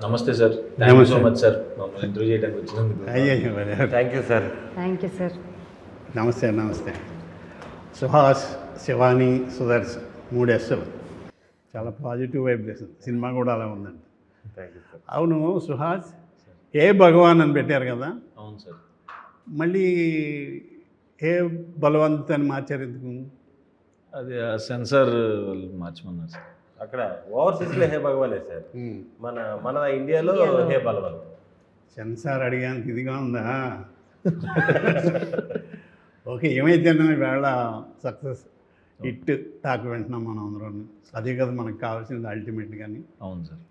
నమస్తే sir, thank you so much sir మమ్మల్ని interview చేయడానికి వచ్చినందుకు. Thank you sir. Thank you sir. నమస్తే నమస్తే. సుహాస్, శివాని, సుదర్శన్ 3 Sలు. చాలా పాజిటివ్ వైబ్రేషన్. సినిమా కూడా అలా ఉందండి. Thank you sir. అవును సుహాస్, ఏ భగవాన్ అని పెట్టారు కదా, అవును సార్. మళ్ళీ ఏ బలవంత్ అని మార్చారు ఎందుకు? అది ఆ సెన్సార్ వాళ్ళు మార్చమన్నారు సార్. అక్కడ ఓవర్సీస్లో హే భగవానే సార్, మన ఇండియాలో హే బలవన్. సెన్సార్ అడిగానికి ఇదిగా ఉందా? ఓకే, ఏమైతేనే వేళ సక్సెస్ హిట్ టాక్ వింటున్నాం మనం అందరం. అదే కదా మనకు కావాల్సింది అల్టిమేట్. కానీ అవును సార్.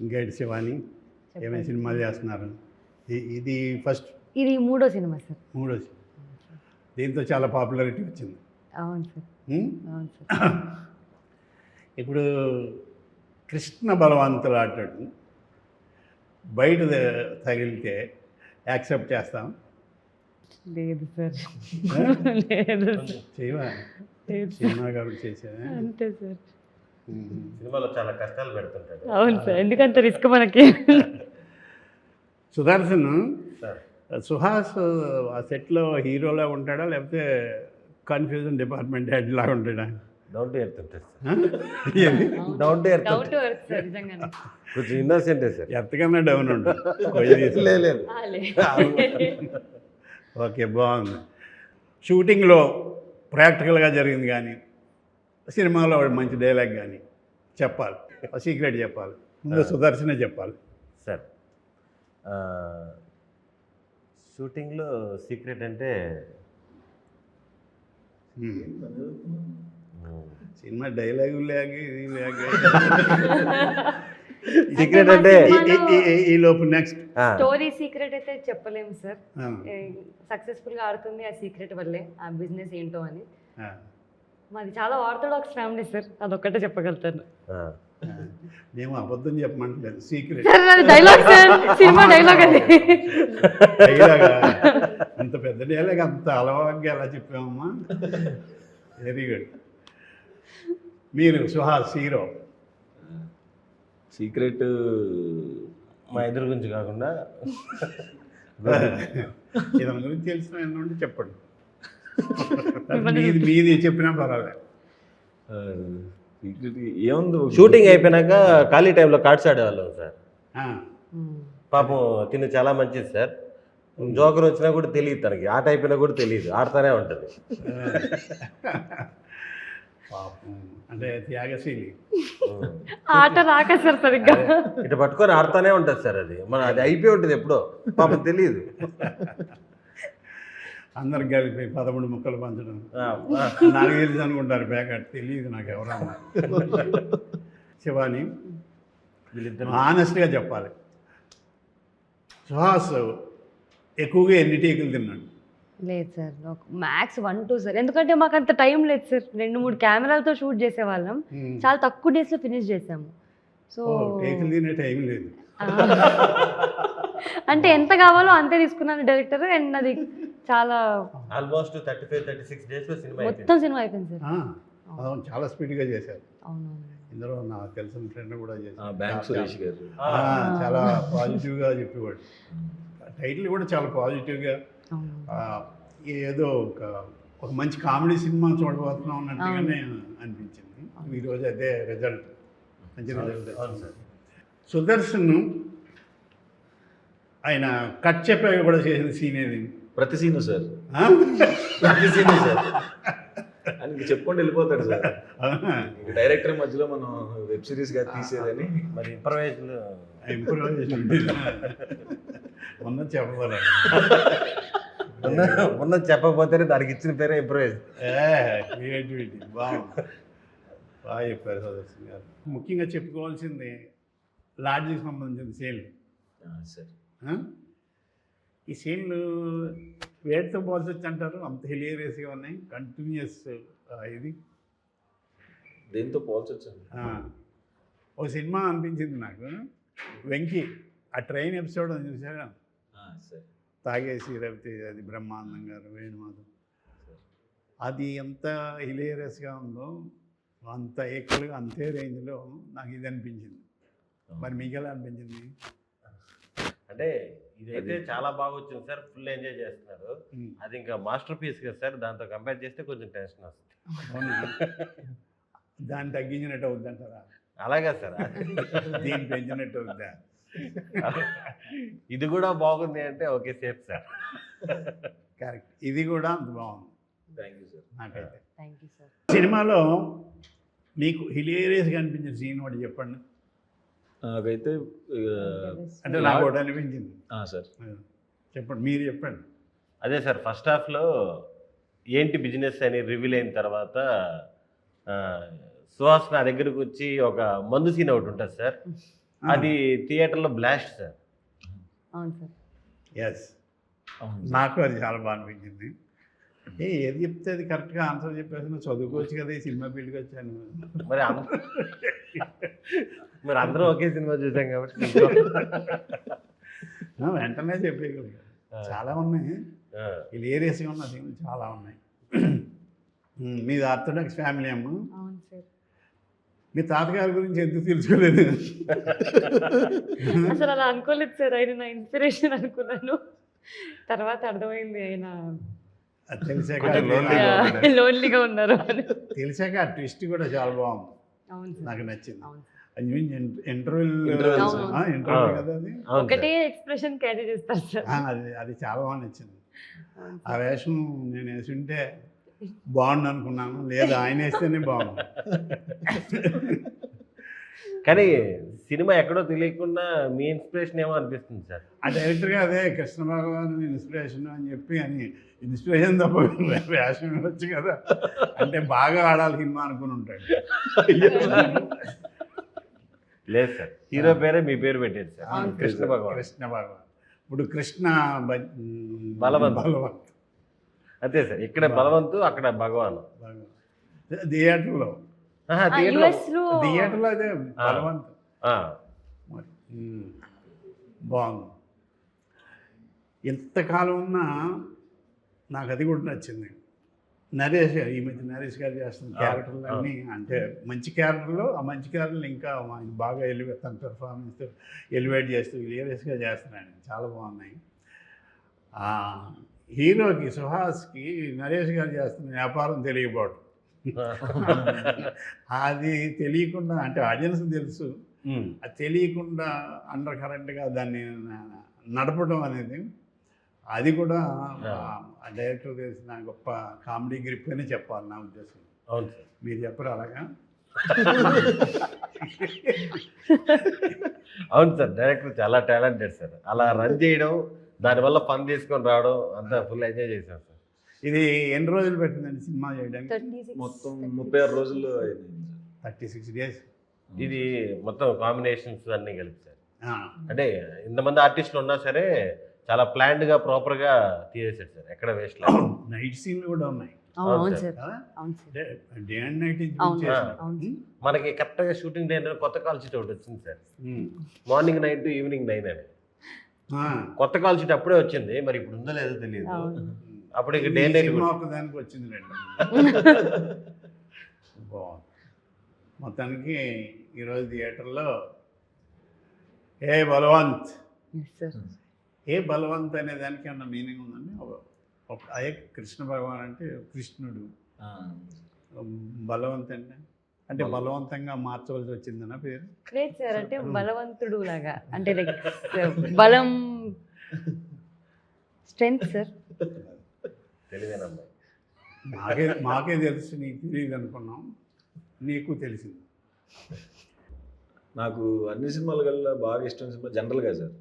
ఇంకేంటి శివాని, ఏమేమి సినిమాలు చేస్తున్నారు? ఇది ఫస్ట్, ఇది 3వ సినిమా సార్. 3వ సినిమా. దీంతో చాలా పాపులారిటీ వచ్చింది. అవును సార్. ఉం? అవును సార్. ఇప్పుడు కృష్ణ బలవంతులు ఆటాడు బయట తగిలితే యాక్సెప్ట్ చేస్తాం? లేదు సార్. లేదు సార్. చేయవా? లేదు సార్. సినిమా కాబట్టి చేసా. అంతే సార్. సినిమాలో చాలా కష్టాలు పెడుతుంటాడు. అవును సార్, ఎందుకంత రిస్క్ మనకి. సుదర్శన్, సార్ సుహాస్ ఆ సెట్లో హీరోలా ఉంటాడా లేకపోతే కన్ఫ్యూజన్ డిపార్ట్మెంట్ హెడ్ లాగా ఉంటాడా? డౌన్ టు ఎర్త్ ఉంటుంది సార్. ఏది? Down to earth down to earth sir, నిజంగానే. కొంచెం ఇన్నోసెంటే సార్. ఎంతకన్నా డౌన్ ఉంటుంది. లేదు. ఓకే, బాగుంది. షూటింగ్లో ప్రాక్టికల్గా జరిగింది కానీ సినిమాలో మంచి డైలాగ్ కానీ చెప్పాలి, సీక్రెట్ చెప్పాలి. ముందు సుదర్శనే చెప్పాలి సార్. షూటింగ్లో సీక్రెట్ అంటే సినిమా డైలాగు లేక ఇది లేక సీక్రెట్ అంటే ఈ లోపు నెక్స్ట్ స్టోరీ సీక్రెట్ అయితే చెప్పలేము సార్. సక్సెస్ఫుల్ గా ఆడుతుంది ఆ సీక్రెట్ వల్లే, ఆ బిజినెస్ ఏంటో అని. మాది చాలా ఆర్థోడాక్స్ ఫ్యామిలీ సార్, అదొక్కటే చెప్పగలుగుతాను. మేము అబద్ధం చెప్పమంటలేదు, సీక్రెట్. సార్ అది డైలాగ్ సార్, సినిమా డైలాగ్ అది. డైలాగ్ అంత పెద్ద డైలాగ్ అంత అలవాటుగా ఎలా చెప్పామమ్మా? Very good. మీరు సుహాస్ హీరో, సీక్రెట్ మా ఇద్దరు గురించి కాకుండా ఇతని గురించి తెలిసిన ఎన్నుండి చెప్పండి. మీది చెప్పినా పర్వాలేదు. సీక్రెట్ ఏముంది, షూటింగ్ అయిపోయినాక ఖాళీ టైంలో కార్డ్స్ ఆడేవాళ్ళం సార్. ఆ, పాపం తిను చాలా మంచిది సార్. జోకర్ వచ్చినా కూడా తెలియదు తనకి, ఆట అయిపోయినా కూడా తెలియదు, ఆడుతూనే ఉంటుంది. పాపం అంటే త్యాగశీలి. ఆట రాక సార్ సరిగ్గా. ఇటు పట్టుకొని ఆడుతూనే ఉంటుంది సార్. అది అయిపోయి ఉంటుంది ఎప్పుడో, పాపం తెలియదు. అందరికి కలిపి 13 ముక్కలు పంచడం నాకు తెలుసు అనుకుంటారు, బ్యాకట్ తెలియదు నాకు ఎవరన్నా. శివాని, వీళ్ళిద్దరు ఆనెస్ట్గా చెప్పాలి, సుహాస్ ఎక్కువగా ఎన్ని టేకులు తిన్నాడు? లేదు సార్, మ్యాక్స్ 1-2 సార్. ఎందుకంటే మాకు అంత టైం లేదు సార్. 2-3 కెమెరాలతో షూట్ చేసేవాళ్ళం, చాలా తక్కువ డేస్లో ఫినిష్ చేసాము. సో టేకులు తినే టైం లేదు. అంటే ఎంత కావాలో అంతే తీసుకున్నాను డైరెక్టర్. అండ్ అది చాలా ఆల్మోస్ట్ 35-36 డేస్లో సినిమా మొత్తం సినిమా అయిపోయింది సార్. అవును, చాలా స్పీడ్గా చేశారు. అవునవును. ఇందులో నాకు తెలిసిన ఫ్రెండ్ కూడా చేశారు, బ్యాంక్ సురేష్ గారు. చాలా పాజిటివ్గా చెప్పేవాడు. టైటిల్ కూడా చాలా పాజిటివ్గా, ఏదో ఒక మంచి కామెడీ సినిమా చూడబోతున్నాం అన్నట్టుగానే అనిపించింది. ఈరోజు అదే రిజల్ట్, మంచి రిజల్ట్. సుదర్శన్ ఆయన కట్ చెప్పాక కూడా చేసిన సీన్ ఏది? ప్రతి సీను సార్, ప్రతి సీను సార్. ఆయనకి చెప్పుకుంటూ వెళ్ళిపోతాడు సార్. డైరెక్టర్ మధ్యలో మనం వెబ్ సిరీస్గా తీసేదని మరి ఇంప్రవైజేషన్ ఉన్నది చెప్పగలరు. ఉన్నది చెప్పకపోతేనే దానికి ఇచ్చిన పేరే ఇంప్రవైజ్. క్రియేటివిటీ బాగుంది, బాగా చెప్పారు సుదర్శన్ గారు. ముఖ్యంగా చెప్పుకోవాల్సింది లాడ్జికి సంబంధించిన సీన్లు సార్. ఈ సీన్లు వేటితో పోల్చొచ్చు అంటారు? అంత హిలేరియస్గా ఉన్నాయి, కంటిన్యూస్. ఇది దేంతో పోల్చొచ్చు? ఒక సినిమా అనిపించింది నాకు, వెంకీ ఆ ట్రైన్ ఎపిసోడ్ అని చూసారా? తాగేసి రవితేజ, అది బ్రహ్మానందం గారు, వేణుమాధవ్, అది ఎంత హిలేరియస్గా ఉందో అంత ఈక్వల్గా అంతే రేంజ్లో నాకు ఇది అనిపించింది. మరి మీకు ఎలా అనిపించింది? అంటే ఇదైతే చాలా బాగా వచ్చింది సార్, ఫుల్ ఎంజాయ్ చేస్తున్నారు. అది ఇంకా మాస్టర్ పీస్ కదా సార్, దాంతో కంపేర్ చేస్తే కొంచెం టెన్షన్ వస్తుంది. అవునా? దాన్ని తగ్గించినట్టు అవుద్దంటారా? అలాగే సార్. దీన్ని పెంచినట్టు అవుద్దా? ఇది కూడా బాగుంది అంటే ఓకే సేఫ్ సార్. కరెక్ట్, ఇది కూడా అంత బాగుంది థ్యాంక్ యూ సార్. నాకైతే. Thank you sir. సినిమాలో మీకు హిలేరియస్గా అనిపించిన సీన్ ఒకటి చెప్పండి. నాకైతే అంటే నాకు ఒకటి అనిపించింది. సార్ చెప్పండి, మీరు చెప్పండి. అదే సార్, ఫస్ట్ హాఫ్లో ఏంటి బిజినెస్ అని రివీల్ అయిన తర్వాత సుహాస్ నా దగ్గరకు వచ్చి ఒక మందు సీన్ ఒకటి ఉంటుంది సార్, అది థియేటర్లో బ్లాస్ట్ సార్. అవును సార్. ఎస్, నాకు అది చాలా బాగా అనిపించింది. ఏది చెప్తే అది కరెక్ట్గా ఆన్సర్ చెప్పేసి నువ్వు చదువుకోవచ్చు కదా, ఈ సినిమా ఫీల్డ్కి వచ్చాను. మరి అందరూ ఒకే సినిమా చూసాం కాబట్టి వెంటనే చెప్పేయగలిగా. చాలా ఉన్నాయి, హిలేరియస్గా ఉన్న సీన్లు చాలా ఉన్నాయి. మీది ఆర్థోడాక్స్ ఫ్యామిలీ అమ్మ. అవును సార్. మీ తాతగారి గురించి ఎందుకు తెలుసుకోలేదు? అసలు అలా అనుకోలేదు సార్, ఆయన నా ఇన్స్పిరేషన్ అనుకున్నాను, తర్వాత అర్థమైంది ఆయన అది తెలిసాక లోన్లీగా ఉన్నారు అని. తెలిసాక ఆ ట్విస్ట్ కూడా చాలా బాగుంది, అవును సార్. నాకు నచ్చింది. అవును సార్. ఇంటర్వ్యూ కదా అది. ఒకటే ఎక్స్ప్రెషన్ క్యారీ చేస్తారు సార్. అది చాలా బాగా నచ్చింది. ఆ వేషం నేను వేసి ఉంటే బాగుండు అనుకున్నాను, లేదు ఆయన వేస్తేనే బాగుంది. కానీ సినిమా ఎక్కడో తెలియకుండా మీ ఇన్స్పిరేషన్ ఏమో అనిపిస్తుంది సార్. ఆ డైరెక్టర్గా అదే కృష్ణ భగవాన్ ఇన్స్పిరేషన్ అని చెప్పి అని ఇన్స్పిరేషన్ తప్ప వేషం ఇవ్వచ్చు కదా, అంటే బాగా ఆడాలి సినిమా అనుకుని ఉంటాడు. లేదు సార్, హీరో పేరే మీ పేరు పెట్టారు సార్, కృష్ణ భగవాన్. కృష్ణ భగవాన్. ఇప్పుడు కృష్ణ బలవంత్. అంతే సార్, ఇక్కడ బలవంతు, అక్కడ భగవాన్. థియేటర్లో థియేటర్లో అదే బలవంత్. బాగుంది. ఎంతకాలం ఉన్నా నాకు అది కూడా నచ్చింది. నరేష్ గారు, ఈ మధ్య నరేష్ గారు చేస్తున్న క్యారెక్టర్లు అన్నీ అంటే మంచి క్యారెక్టర్లు, ఆ మంచి క్యారెక్టర్లు ఇంకా ఆయన బాగా తన పెర్ఫార్మెన్స్ ఎలివేట్ చేస్తూ హిలేరియస్గా చేస్తున్నాడు, చాలా బాగున్నాయి. హీరోకి సుహాస్కి నరేష్ గారు చేస్తున్న వ్యాపారం తెలియకపోవడం, అది తెలియకుండా, అంటే ఆడియన్స్ తెలుసు, అది తెలియకుండా అండర్ కరెంట్గా దాన్ని నడపడం అనేది, అది కూడా డైరెక్టర్ తెలిసిన గొప్ప కామెడీ గ్రిప్ అని చెప్పాలి నా ఉద్దేశం. అవును సార్. మీరు చెప్పరు అలాగా? అవును సార్, డైరెక్టర్ చాలా టాలెంటెడ్ సార్. అలా రన్ చేయడం, దానివల్ల పని తీసుకొని రావడం అంతా ఫుల్ ఎంజాయ్ చేశాను సార్. ఇది ఎన్ని రోజులు పెట్టిందండి సినిమా చేయడానికి? మొత్తం 36 రోజుల్లో 36 days. ఇది మొత్తం కాంబినేషన్స్ అన్నీ కలిపి సార్. అంటే ఇంతమంది ఆర్టిస్టులు ఉన్నా సరే చాలా ప్లాన్డ్గా ప్రాపర్గా తీసేసాడు సార్, ఎక్కడ వేస్ట్ లేదు. నైట్ సీన్లు కూడా ఉన్నాయి. అవును సార్. Day and night. మనకి కరెక్ట్గా షూటింగ్ డే కొత్త కాల్ షీట్ ఒకటి వచ్చింది సార్, మార్నింగ్ 9 to ఈవినింగ్ 9 అని. కొత్త కాల్ షీట్ అప్పుడే వచ్చింది, మరి ఇప్పుడు ఉందో లేదో తెలియదు. అప్పుడు ఇక డే నైట్ దానికి వచ్చింది రెండు. మొత్తానికి ఈరోజు థియేటర్లో ఏ బలవంత్, ఏ బలవంత్ అనే దానికి ఏమన్నా మీనింగ్ ఉందండి? అదే కృష్ణ భగవాన్ అంటే కృష్ణుడు, బలవంత్ అంటే బలవంతంగా మార్చవలసి వచ్చిందన్న పేరు? లేదు సార్, అంటే బలవంతుడు లాగా, అంటే లైక్ బలం, స్ట్రెంగ్త్ సార్. తెలియదేనమ్మా. మాకే తెలుసు, నీకు తెలియదు అనుకున్నాం, నీకు తెలిసింది. నాకు అన్ని సినిమాల కల్లా బాగా ఇష్టం సినిమా జనరల్గా సార్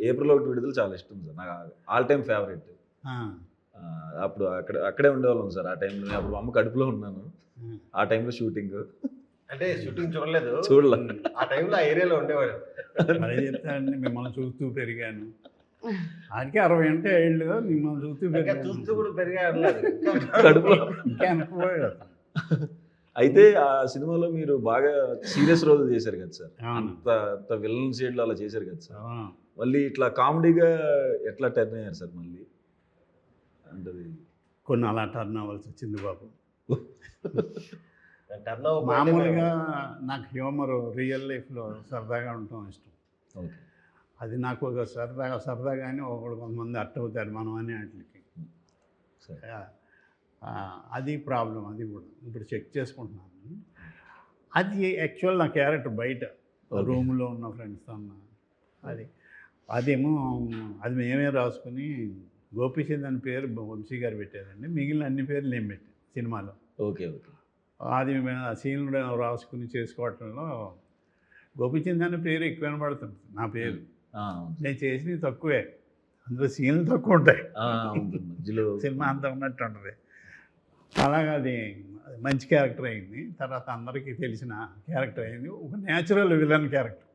ఏప్రిల్ 1 విడుదల చాలా ఇష్టం సార్, నాకు ఆల్ టైమ్ ఫేవరెట్. అప్పుడు అక్కడే ఉండేవాళ్ళం సార్ ఆ టైంలో. నేను అప్పుడు అమ్మ కడుపులో ఉన్నాను ఆ టైంలో షూటింగ్. అంటే షూటింగ్ చూడలేదు, చూడలే. ఆ టైంలో ఆ ఏరియాలో ఉండేవాడు. అదే చెప్తానండి, మిమ్మల్ని చూస్తూ పెరిగాను. ఆయనకి 60 అంటే ఏళ్ళు, మిమ్మల్ని చూస్తూ పెరిగాను. చూస్తూ కూడా పెరిగాడు కడుపులో. ఇంకా అనుకోలేదు. అయితే ఆ సినిమాలో మీరు బాగా సీరియస్ రోల్ చేశారు కదా సార్, అంత విలన్ షేడ్లో అలా చేశారు కదా సార్. మళ్ళీ ఇట్లా కామెడీగా ఎట్లా టర్న్ అయ్యారు సార్ మళ్ళీ? అంటే కొన్ని అలా టర్న్ అవ్వాల్సి వచ్చింది బాబు. టర్న్ ఓవర్ మామూలుగా నాకు హ్యూమర్ రియల్ లైఫ్లో సరదాగా ఉండటం ఇష్టం. ఓకే. అది నాకు ఒక సరదాగానే ఒకడు కొంతమంది అర్థ అవుతారు మనం అనే వాటికి. సరే. అది ప్రాబ్లం. అది కూడా ఇప్పుడు చెక్ చేసుకుంటున్నాను. అది యాక్చువల్ నా క్యారెక్టర్ బయట రూమ్లో ఉన్న ఫ్రెండ్స్తో ఉన్న అదేమో అది మేమే రాసుకుని గోపీచంద్ అని పేరు వంశీ గారు పెట్టారండి. మిగిలిన అన్ని పేర్లు నేను పెట్టాను సినిమాలో. ఓకే. ఓకే. అది ఆ సీన్లు రాసుకుని చేసుకోవటంలో గోపీచంద్ అనే పేరు ఎక్కువ వినబడుతుంది. నా పేరు నేను చేసినవి తక్కువే, అందులో సీన్లు తక్కువ ఉంటాయి. మధ్యలో సినిమా అంతా ఉన్నట్టు ఉంటుంది. అలాగా అది మంచి క్యారెక్టర్ అయింది. తర్వాత అందరికీ తెలిసిన క్యారెక్టర్ అయింది. ఒక న్యాచురల్ విలన్ క్యారెక్టర్.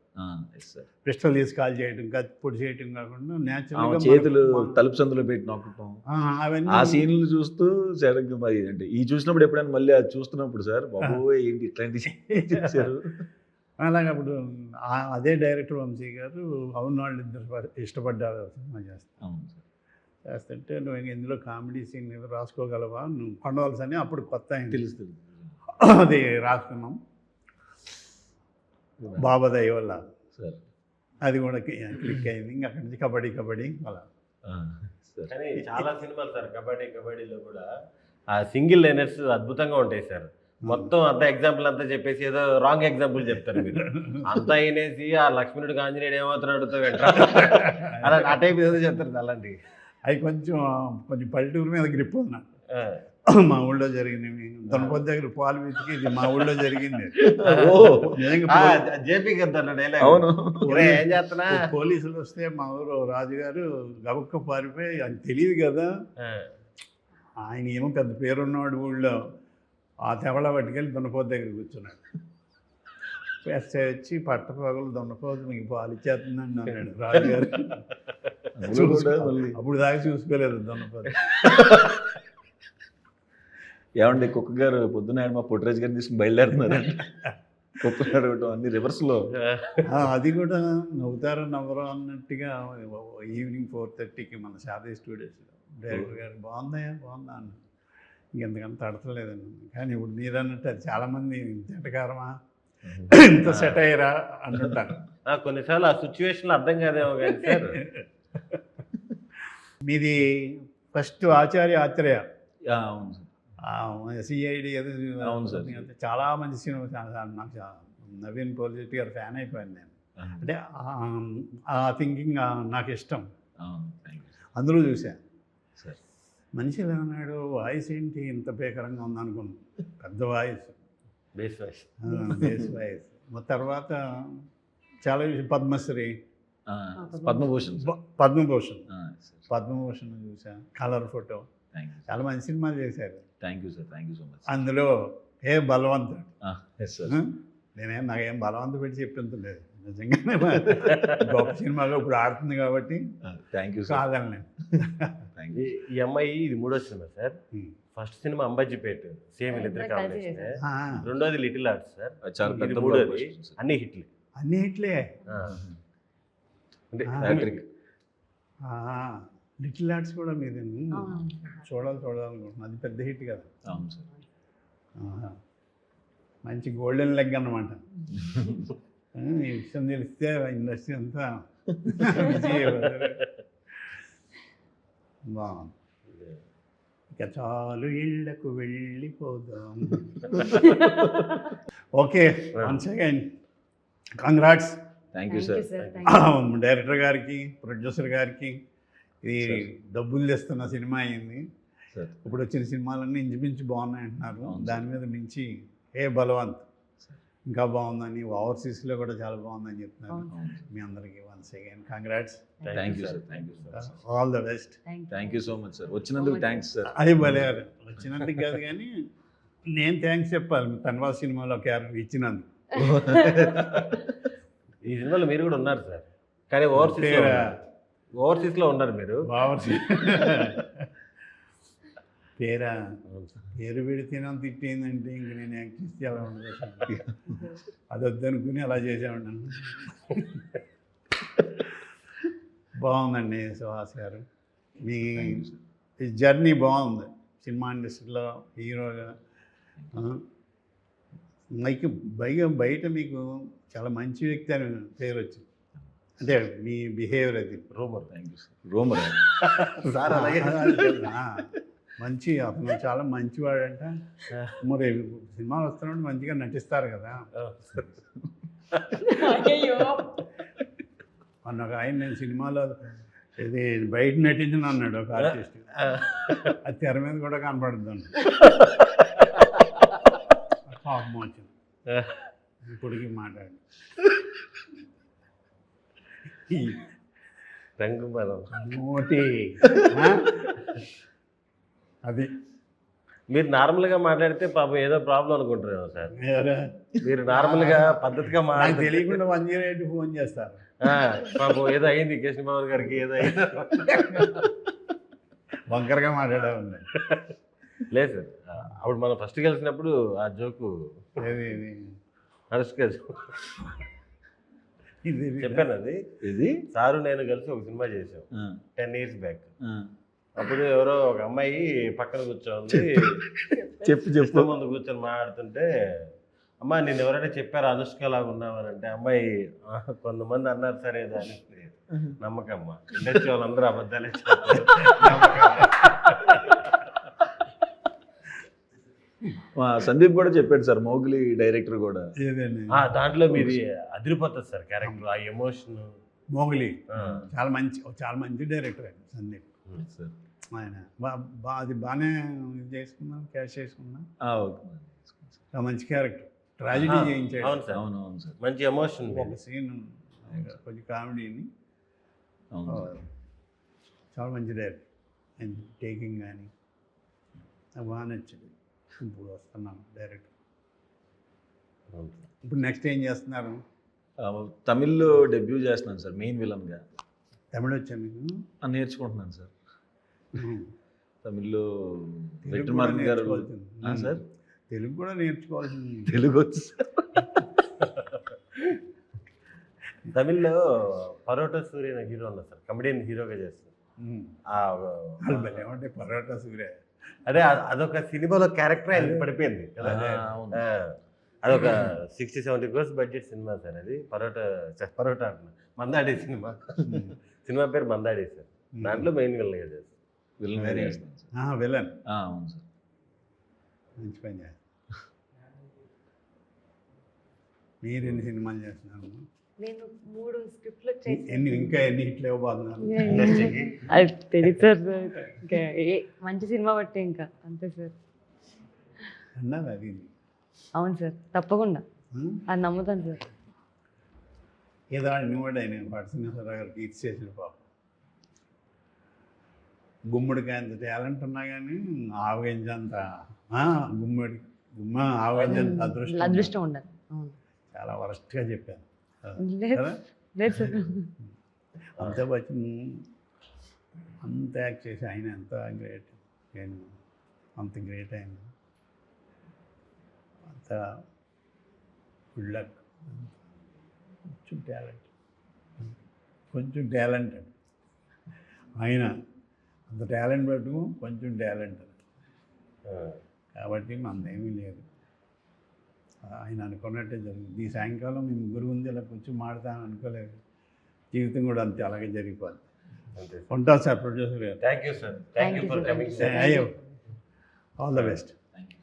పిస్టల్ తీసి కాల్ చేయడం, పొడి చేయడం కాకుండా న్యాచురల్ చేతులు తలుపు సందులో పెట్టి నొక్కటం, అవన్నీ ఆ సీన్లు చూస్తూ సడన్గా మరి అంటే ఈ చూసినప్పుడు ఎప్పుడైనా మళ్ళీ అది చూస్తున్నప్పుడు సార్ బాబోయ్ ఏంటి ఇట్లాంటి చేశారు. అలాగే అప్పుడు అదే డైరెక్టర్ వంశీ గారు అవును వాళ్ళు ఇద్దరు ఇష్టపడ్డారు సినిమా చేస్తుంటే నువ్వు ఇందులో కామెడీ సీన్ రాసుకోగలవా, నువ్వు కొండవలసి అని అప్పుడు కొత్త అయింది తెలుస్తుంది. అది రాసుకున్నాం బాబా దయ వల్ల. సార్ అది కూడా క్లిక్ అయింది. ఇంకా అక్కడి నుంచి కబడ్డీ అలా. కానీ చాలా సినిమాలు సార్ కబడ్డీలో కూడా ఆ సింగిల్ లైనర్స్ అద్భుతంగా ఉంటాయి సార్. మొత్తం అంతా ఎగ్జాంపుల్ అంతా చెప్పేసి ఏదో రాంగ్ ఎగ్జాంపుల్ చెప్తారు మీరు. అంతా అయినేసి ఆ లక్ష్మణుడికి ఆంజనేయుడు ఏమవుతున్నాడుతో అలా ఆ టైప్ ఏదో చెప్తారు. అలాంటివి అవి కొంచెం పల్లెటూరు మీద గ్రిప్ ఉంది. మా ఊళ్ళో జరిగినవి దొనపొద్దు దగ్గర పాలు వెతికి ఇది మా ఊళ్ళో జరిగింది. జేపీ గారు అవును. ఏం చేస్తున్నా పోలీసులు వస్తే మా ఊరు రాజుగారు గబుక్క పారిపోయి అది తెలియదు కదా, ఆయన ఏమో పెద్ద పేరున్నవాడు ఊళ్ళో. ఆ తెవళ పట్టుకెళ్ళి దొనపోతు దగ్గర కూర్చున్నాడు. ఎస్ఐ వచ్చి పట్టపగలు దొనపోతు మీకు పాలు ఇచ్చేస్తుందండి అన్నాడు రాజుగారు. అప్పుడు దాకా చూసుకోలేదు దొనపోతు. ఏమండి కుక్క గారు పొద్దున్న మా పుట్టరాజు గారిని తీసుకుని బయలుదేరుతున్నారు. కుక్కలు అడగటం అన్ని రివర్స్లో. అది కూడా నవ్వుతారో నవ్వరో అన్నట్టుగా ఈవినింగ్ 4:30కి మన శారదీ స్టూడియోస్లో డైరెక్టర్ గారు బాగుందా అన్న. ఇంకెంతకంత తడతలేదండి. కానీ ఇప్పుడు మీరు అన్నట్టు అది చాలామంది జటకారమా ఇంత సెట్ అయ్యారా అంటుంటారు. కొన్నిసార్లు ఆ సిచ్యువేషన్లో అర్థం కాదేమో కానీ సార్. మీది ఫస్ట్ ఆచార్య ఆత్రేయ అవును సిఐడి అవును సార్. చాలా మంచి సినిమా. నాకు నవీన్ పోలిశెట్టి గారు ఫ్యాన్ అయిపోయాను నేను. అంటే ఆ థింకింగ్ నాకు ఇష్టం. అందులో చూశాను. మనిషి అన్నాడు వాయిస్ ఏంటి ఇంత భీకరంగా ఉందనుకున్నాను. పెద్ద వాయిస్, బేస్ వాయిస్. తర్వాత చాలా పద్మశ్రీ, పద్మభూషణ్ చూసా, కలర్ ఫోటో, చాలా మంచి సినిమాలు చేశారు. Thank you sir. Thank you so much. అందులో ఏ బలవంతుడు నాకేం బలవంతం పెట్టి చెప్పించలేదు. నిజంగానే గొప్ప సినిమాగా ఇప్పుడు ఆడుతుంది కాబట్టి థ్యాంక్ యూ కాదని. ఈ అమ్మాయి ఇది 3వ cinema sir. First cinema Ambajipeta, same ఇద్దరు కాంబినేషన్. రెండోది లిటిల్ ఆర్ట్స్ సార్. చాలా పెద్ద మూడోది అన్ని హిట్లే. అంటే లిటిల్ ఆర్ట్స్ కూడా మీరు చూడాలనుకుంటున్నాను. అది పెద్ద హిట్ కదా. అవును సార్. మంచి గోల్డెన్ లెగ్ అన్నమాట. ఈ విషయం తెలిస్తే ఇండస్ట్రీ అంతా బాగుంది. ఇక చాలు ఇళ్లకు వెళ్ళిపోదాం. Okay, once again congrats. Thank you sir. Director గారికి, ప్రొడ్యూసర్ గారికి. ఇది డబ్బులు తెస్తున్న సినిమా అయింది. ఇప్పుడు వచ్చిన సినిమాలన్నీ ఇంచుమించు బాగున్నాయి అంటున్నారు. దాని మీద మించి బలవంత్ ఇంకా బాగుందని, ఓవర్సీస్లో కూడా చాలా బాగుందని చెప్తున్నారు. మీ అందరికీ once again congrats. Thank you sir. Thank you sir. All the best. Thank you so much sir. వచ్చినందుకు థ్యాంక్స్ సార్. అది భలే వచ్చినందుకు కాదు కానీ నేను థ్యాంక్స్ చెప్పాలి తన్వాస్ సినిమాలో క్యారెక్టర్ ఇచ్చినందుకు. ఈ సినిమాలో మీరు కూడా ఉన్నారు సార్, కానీ ఓవర్సీస్లో ఉన్నారు మీరు. పేరు పెడితేనే తిట్టేందంటే ఇంక నేను యాక్ట్ చేస్తే అలా ఉండదు. అది వద్దనుకుని అలా చేసామన్నాను. బాగుందండి సుహాస్ గారు. మీ జర్నీ బాగుంది సినిమా ఇండస్ట్రీలో హీరోగా. మీకు బయట మీకు చాలా మంచి వ్యక్తి అని పేరు వచ్చింది, అంటే మీ బిహేవియర్ అది. Rumour. Thank you sir. Rumour sir అలాగే మంచి, అతను చాలా మంచివాడంట. మరి సినిమాలు వస్తున్నప్పుడు మంచిగా నటిస్తారు కదా. మొన్న ఒక ఆయన నేను సినిమాలో ఇది బయట నటించిన అన్నాడు ఒక ఆర్టిస్ట్, అది తెర మీద కూడా కనపడుతుంది. పాపం వచ్చింది ఇప్పటికి మాట్లాడి. రంగు బలం. నోటి అది మీరు నార్మల్గా మాట్లాడితే పాపం ఏదో ప్రాబ్లం అనుకుంటారేమో సార్. ఎవరా? మీరు నార్మల్గా పద్ధతిగా నాకు మాట్లాడితే తెలియకుండా 108 ఫోన్ చేస్తారు. పాపం ఏదో అయింది కృష్ణబాబు గారికి, ఏదో అయింది. వంకరగా మాట్లాడేవాడిని. లేదు సార్, అప్పుడు మనం ఫస్ట్ కలిసినప్పుడు ఆ జోకు ఏది ఇది అనుష్క ఇది చెప్పాను. అది ఇది సారు నేను కలిసి ఒక సినిమా చేసాం 10 years బ్యాక్. అప్పుడు ఎవరో ఒక అమ్మాయి పక్కన కూర్చోంది, చెప్పు ముందు కూర్చొని మాట్లాడుతుంటే, అమ్మా నేను ఎవరైనా చెప్పారు అనుష్క లాగా ఉన్నామని అంటే, అమ్మాయి కొంతమంది అన్నారు సరే దాని నమ్మకమ్మ, ఇండస్ట్రీ వాళ్ళందరూ అబద్ధాలే చెప్తారు. సందీప్ కూడా చెప్పాడు సార్, మౌగ్లీ డైరెక్టర్ కూడా. ఏదండి దాంట్లో మీది అదిరిపోతుంది సార్ క్యారెక్టర్, ఆ ఎమోషన్. మోగ్లీ చాలా మంచి డైరెక్టర్ అండి సందీప్ సార్. ఆయన. అది బాగానే ఇది చేసుకున్నాం, క్యాష్ చేసుకున్నాం. చాలా మంచి క్యారెక్టర్, ట్రాజడీ చేయించాడు. అవును సార్, అవును సార్. మంచి ఎమోషన్. ఒక సీన్ కొంచెం కామెడీని, అవును చాలా మంచి డైరెక్టర్. అండ్ టేకింగ్ కానీ నాకు బాగా నచ్చింది. ఇప్పుడు వస్తున్నాను డైరెక్టర్. ఇప్పుడు నెక్స్ట్ ఏం చేస్తున్నారు? తమిళ్లో డెబ్యూ చేస్తున్నాను సార్, మెయిన్ విలన్గా. తమిళ వచ్చా మీకు? నేర్చుకుంటున్నాను సార్. తమిళ్లో తెలుగు కూడా వెట్రిమారన్ గారు. నేర్చుకోవాల్సింది. సార్ తెలుగు కూడా నేర్చుకోవాల్సింది. తెలుగు వచ్చు సార్. తమిళ్లో పరోటా సూర్య హీరో ఉన్నారు సార్, కమెడియన్ హీరోగా చేస్తారు. ఏమంటే పరోటా సూర్య అదే అదొక సినిమాలో క్యారెక్టర్ ఆయన పడిపోయింది కదా. అదొక 60-70 crores బడ్జెట్ సినిమా సార్ అది. పరోటా అంటున్నా, మందాడి సినిమా. సినిమా పేరు మందాడి సార్. దాంట్లో మెయిన్ విలన్ చేస్తారు. విలన్ చేస్తాను సార్. విలన్. అవును సార్. మంచి పని చేస్తారు. మీరు ఎన్ని సినిమాలు చేస్తున్నారు? నేను 3 స్క్రిప్ట్లు ఇంకా ఎన్ని హిట్లు ఇవ్వబోతున్నారు? అది తెలియదు సార్. ఇంకా మంచి సినిమా బట్టి ఇంకా అంతే సార్. అన్నది అది. అవును సార్, తప్పకుండా అది నమ్ముతాను సార్. ఏదో నువ్వు ఆయన పట్టినసరావు గారికి ఇచ్చేసిన పాపం. గుమ్మడికాయ అంత టాలెంట్ ఉన్నా కానీ ఆవగించంత ఆవగించంత అదృష్టం ఉండాలి. చాలా వరస్ట్గా చెప్పాను లేదు సార్. అమితాబ్ బచ్చన్ అంత యాక్ట్ చేసి ఆయన ఎంత గ్రేట్. నేను అంత గ్రేట్ ఆయన, అంత గుడ్ లక్. కొంచెం టాలెంట్ ఆయన అంత టాలెంట్ పట్టు కొంచెం టాలెంట్. కాబట్టి మనదేమీ లేదు. ఆయన అనుకున్నట్టే జరిగింది. ఈ సాయంకాలం మీ ముగ్గురు ఉంది ఇలా కొంచెం మాడతాను అనుకోలేదు. జీవితం కూడా అంతే అలాగే జరిగిపోద్ది. ఉంటా సార్ ప్రొడ్యూసర్ గారు. Thank you sir, thank you for coming. All the best. Thank you.